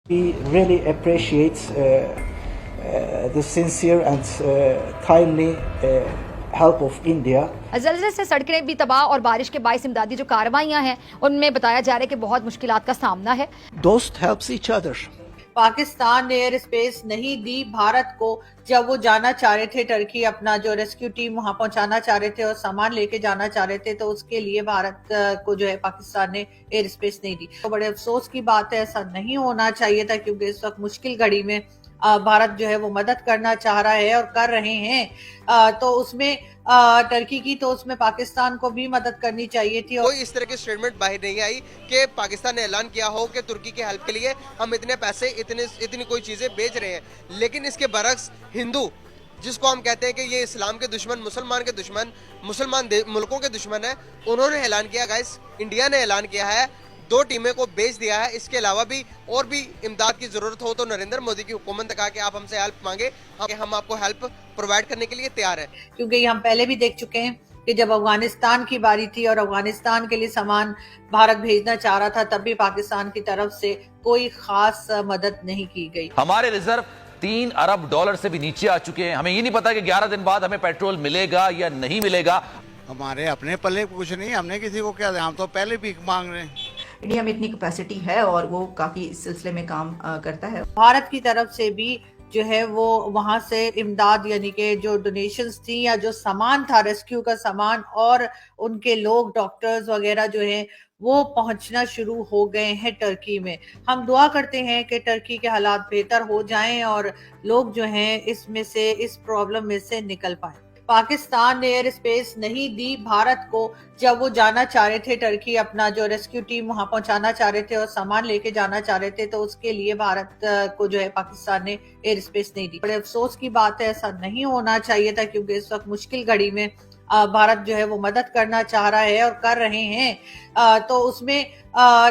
We really appreciate the sincere and timely help of India. ज़लज़ले से सड़कें भी तबाह और बारिश के बाइस इमदादी जो कार्रवाइयाँ हैं उनमें बताया जा रहा है कि बहुत मुश्किलात का सामना है। Dost helps each other. Pakistan ने एयर स्पेस नहीं दी भारत को जब वो जाना चाह रहे थे टर्की, अपना जो रेस्क्यू टीम वहां पहुंचाना चाह रहे थे और सामान लेके जाना चाह रहे थे, तो उसके लिए भारत को जो है पाकिस्तान ने एयर स्पेस नहीं दी। तो बड़े अफसोस की बात है, ऐसा नहीं होना चाहिए था, क्योंकि इस वक्त मुश्किल घड़ी में भारत जो है वो मदद करना चाह रहा है और कर रहे हैं। तो उसमें टर्की की, तो उसमें पाकिस्तान को भी मदद करनी चाहिए थी। कोई इस तरह की स्टेटमेंट बाहर नहीं आई कि पाकिस्तान ने ऐलान किया हो कि तुर्की के हेल्प के लिए हम इतने पैसे इतनी कोई चीजें भेज रहे हैं, लेकिन इसके बरक्स हिंदू, जिसको हम कहते हैं कि ये इस्लाम के दुश्मन, मुसलमान के दुश्मन, मुसलमान मुल्कों के दुश्मन है, उन्होंने ऐलान किया, गाइस इंडिया ने ऐलान किया है 2 टीमें को भेज दिया है। इसके अलावा भी और भी इमदाद की जरूरत हो तो नरेंद्र मोदी की हुकूमत ने कहा कि आप हमसे हेल्प मांगे, हम आपको हेल्प प्रोवाइड करने के लिए तैयार है। क्योंकि हम पहले भी देख चुके हैं कि जब अफगानिस्तान की बारी थी और अफगानिस्तान के लिए सामान भारत भेजना चाह रहा था, तब भी पाकिस्तान की तरफ से कोई खास मदद नहीं की गई। हमारे रिजर्व $3 अरब से भी नीचे आ चुके हैं। हमें ये नहीं पता कि 11 दिन बाद हमें पेट्रोल मिलेगा या नहीं मिलेगा। हमारे अपने पल्ले कुछ नहीं, हमने किसी को क्या, हम तो पहले भीख मांग रहे हैं। इंडिया में इतनी कैपेसिटी है और वो काफी इस सिलसिले में काम करता है। भारत की तरफ से भी जो है वो वहां से इमदाद, यानी कि जो डोनेशंस थी या जो सामान था, रेस्क्यू का सामान और उनके लोग, डॉक्टर्स वगैरह जो हैं वो पहुंचना शुरू हो गए हैं टर्की में। हम दुआ करते हैं कि टर्की के हालात बेहतर हो जाएं और लोग जो हैं इसमें से, इस प्रॉब्लम में से निकल पाए। पाकिस्तान ने एयर स्पेस नहीं दी भारत को जब वो जाना चाह रहे थे टर्की, अपना जो रेस्क्यू टीम वहां पहुंचाना चाह रहे थे और सामान लेके जाना चाह रहे थे, तो उसके लिए भारत को जो है पाकिस्तान ने एयर स्पेस नहीं दी। बड़े अफसोस की बात है, ऐसा नहीं होना चाहिए था, क्योंकि इस वक्त मुश्किल घड़ी में भारत जो है वो मदद करना चाह रहा है और कर रहे हैं। तो उसमें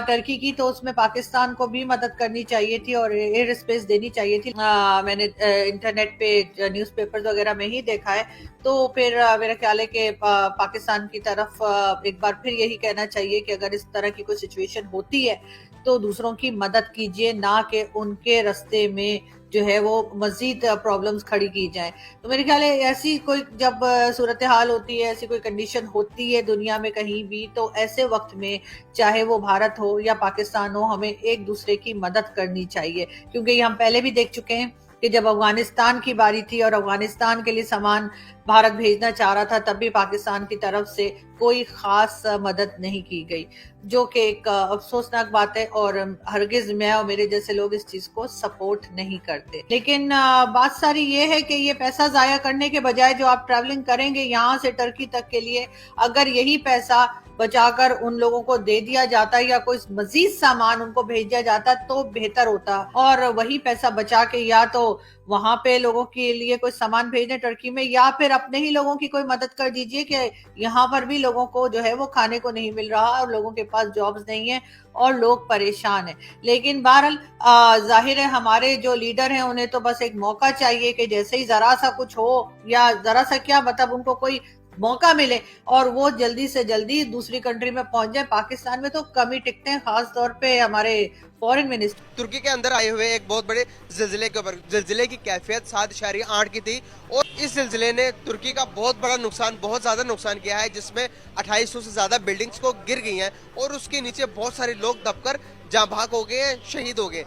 टर्की की, तो उसमें पाकिस्तान को भी मदद करनी चाहिए थी और एयर स्पेस देनी चाहिए थी। मैंने इंटरनेट पे, न्यूज़पेपर्स वगैरह में ही देखा है। तो फिर मेरा ख्याल है कि पाकिस्तान की तरफ एक बार फिर यही कहना चाहिए कि अगर इस तरह की कोई सिचुएशन होती है तो दूसरों की मदद कीजिए, ना कि उनके रास्ते में जो है वो मजीद प्रॉब्लम्स खड़ी की जाए। तो मेरे ख्याल है ऐसी कोई जब सूरत हाल होती है, ऐसी कोई कंडीशन होती है दुनिया में कहीं भी, तो ऐसे वक्त में चाहे वो भारत हो या पाकिस्तान हो, हमें एक दूसरे की मदद करनी चाहिए। क्योंकि हम पहले भी देख चुके हैं कि जब अफगानिस्तान की बारी थी और अफगानिस्तान के लिए सामान भारत भेजना चाह रहा था, तब भी पाकिस्तान की तरफ से कोई खास मदद नहीं की गई, जो कि एक अफसोसनाक बात है। और हरगिज मैं और मेरे जैसे लोग इस चीज को सपोर्ट नहीं करते। लेकिन बात सारी ये है कि ये पैसा जाया करने के बजाय जो आप ट्रैवलिंग करेंगे यहाँ से टर्की तक के लिए, अगर यही पैसा बचाकर उन लोगों को दे दिया जाता या कोई मजीद सामान उनको भेज दिया जाता तो बेहतर होता। और वही पैसा बचा के या तो वहां पे लोगों के लिए कोई सामान भेजने टर्की में, या फिर अपने ही लोगों की कोई मदद कर दीजिए कि यहाँ पर भी लोगों को जो है वो खाने को नहीं मिल रहा और लोगों के पास जॉब्स नहीं है और लोग परेशान हैं। लेकिन बहरहाल जाहिर है हमारे जो लीडर हैं उन्हें तो बस एक मौका चाहिए कि जैसे ही जरा सा कुछ हो, या जरा सा क्या, मतलब उनको कोई मौका मिले और वो जल्दी से जल्दी दूसरी कंट्री में पहुंच जाए। पाकिस्तान में तो कम ही टिकते हैं, खास तौर पे हमारे फॉरेन मिनिस्टर। तुर्की के अंदर आए हुए एक बहुत बड़े जिलजिले के ऊपर, जिलजिले की कैफियत 7.8 की थी और इस जिलजिले ने तुर्की का बहुत बड़ा नुकसान, बहुत ज्यादा नुकसान किया है, जिसमें 2800 से ज्यादा बिल्डिंग्स को गिर गई हैं और उसके नीचे बहुत सारे लोग दबकर जाँ भाग हो गए, शहीद हो गए।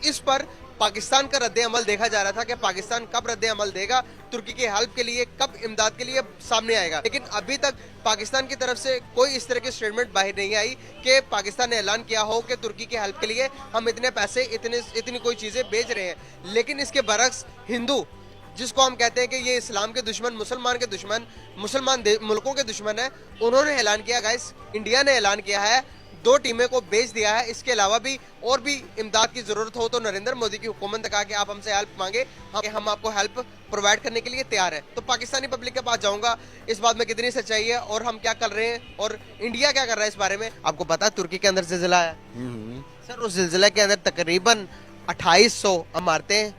इस पर पाकिस्तान का रद्द अमल देखा जा रहा था कि पाकिस्तान कब रद्द अमल देगा, तुर्की की हेल्प के लिए, कब इमदाद के लिए सामने आएगा। लेकिन अभी तक पाकिस्तान की तरफ से कोई इस तरह की स्टेटमेंट बाहर नहीं आई कि पाकिस्तान ने ऐलान किया हो कि तुर्की की हेल्प के लिए हम इतने पैसे, इतनी कोई चीजें भेज रहे हैं। लेकिन इसके बरक्स हिंदू, जिसको हम कहते हैं कि ये इस्लाम के दुश्मन, मुसलमान के दुश्मन, मुसलमान मुल्कों के दुश्मन है, उन्होंने ऐलान किया, गाइस इंडिया ने ऐलान किया है 2 टीमें को भेज दिया है। इसके अलावा भी और भी इमदाद की जरूरत हो तो नरेंद्र मोदी की हुकूमत ने कहा कि आप हमसे हेल्प मांगे, हम आपको हेल्प प्रोवाइड करने के लिए तैयार है। तो पाकिस्तानी पब्लिक के पास जाऊंगा, इस बात में कितनी सच्चाई है और हम क्या कर रहे हैं और इंडिया क्या कर रहा है इस बारे में। आपको पता है तुर्की के अंदर जिलजिला आया सर, उस जिलजिला के अंदर तकरीबन 2800 इमारतें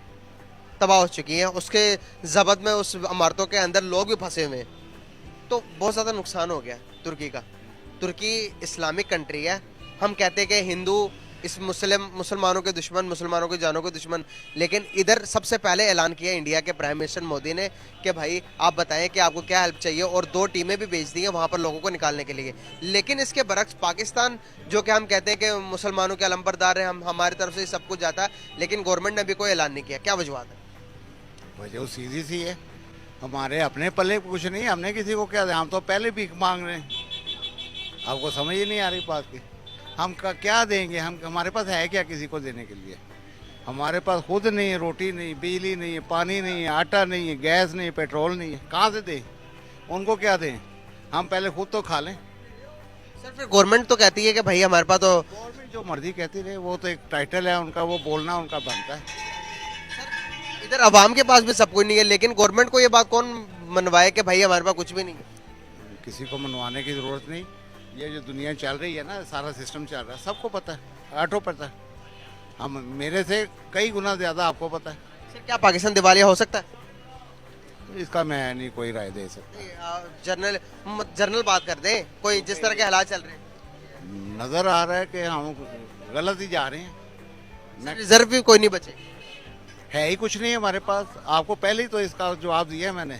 तबाह हो चुकी हैं, उसके जबत में उस इमारतों के अंदर लोग भी फंसे हुए हैं। तो बहुत ज़्यादा नुकसान हो गया तुर्की का। तुर्की इस्लामिक कंट्री है, हम कहते हैं कि हिंदू इस मुसलमानों के दुश्मन, मुसलमानों की जानों के दुश्मन। लेकिन इधर सबसे पहले ऐलान किया इंडिया के प्राइम मिनिस्टर मोदी ने कि भाई आप बताएं कि आपको क्या हेल्प चाहिए, और 2 टीमें भी भेज दी हैं वहाँ पर लोगों को निकालने के लिए। लेकिन इसके बरक्स पाकिस्तान, जो कि हम कहते हैं कि मुसलमानों के अलंबरदार हैं, हम हमारी तरफ से सब कुछ जाता है, लेकिन गवर्नमेंट ने अभी कोई ऐलान नहीं किया। क्या वजूहत है? वजह सीधी सी है, हमारे अपने पल्ले कुछ नहीं, हमने किसी को क्या दिया, हम तो पहले भीख मांग रहे हैं। आपको समझ ही नहीं आ रही बात की, हम क्या देंगे, हम हमारे पास है क्या किसी को देने के लिए? हमारे पास खुद नहीं है, रोटी नहीं, बिजली नहीं है, पानी नहीं है, आटा नहीं है, गैस नहीं है, पेट्रोल नहीं है, कहाँ से दें? उनको क्या दें? हम पहले खुद तो खा लें। सर फिर गवर्नमेंट तो कहती है कि भाई हमारे पास तो, गवर्नमेंट जो मर्जी कहती रहे, वो तो एक टाइटल है उनका, वो बोलना उनका बनता है। इधर अवाम के पास भी सब कुछ नहीं है, लेकिन गवर्नमेंट को ये बात कौन मनवाए कि भाई हमारे पास कुछ भी नहीं है? किसी को मनवाने की ज़रूरत नहीं, ये जो दुनिया चल रही है ना, सारा सिस्टम चल रहा है, सबको पता है, आठों पता है, हम मेरे से कई गुना ज़्यादा आपको पता है। सर क्या पाकिस्तान दिवालिया हो सकता है? तो इसका मैं नहीं कोई राय दे सकता। जनरल बात कर दें, कोई जिस तरह के हालात चल रहे हैं, नज़र आ रहा है कि हम गलत ही जा रहे हैं। रिजर्व भी कोई नहीं बचे, है ही कुछ नहीं है हमारे पास। आपको पहले ही तो इसका जवाब दिया है मैंने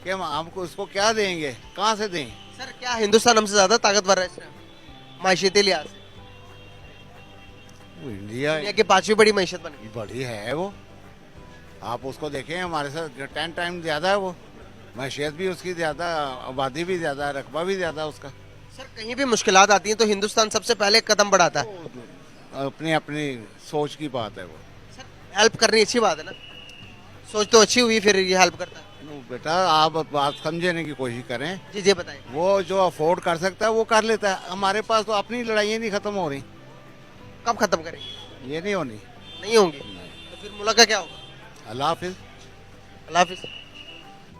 कि हम हमको इसको क्या देंगे, कहाँ से दें? सर क्या हिंदुस्तान हमसे ज्यादा ताकतवर है इस टाइम मायशती लिहाज से? वो इंडिया दुनिया की 5वीं बड़ी मैशत बन गई। बड़ी है वो, आप उसको देखें, हमारे साथ 10 टाइम ज़्यादा है वो, मैशियत भी उसकी ज़्यादा, आबादी भी ज़्यादा, रकबा भी ज़्यादा उसका। सर कहीं भी मुश्किलात आती हैं तो हिंदुस्तान सबसे पहले कदम बढ़ाता है। अपनी अपनी सोच की बात है वो। सर हेल्प करनी अच्छी बात है ना, सोच तो अच्छी हुई, फिर ये हेल्प करता है। बेटा आप बात समझने की कोशिश करें। जी जी बताएं। वो जो अफोर्ड कर सकता है वो कर लेता है, हमारे पास तो अपनी लड़ाइयाँ नहीं खत्म हो रही। कब खत्म करेंगे? ये नहीं होनी, नहीं होंगी तो फिर मुल्क का क्या होगा? अल्लाह हाफिज। अल्लाह हाफिज।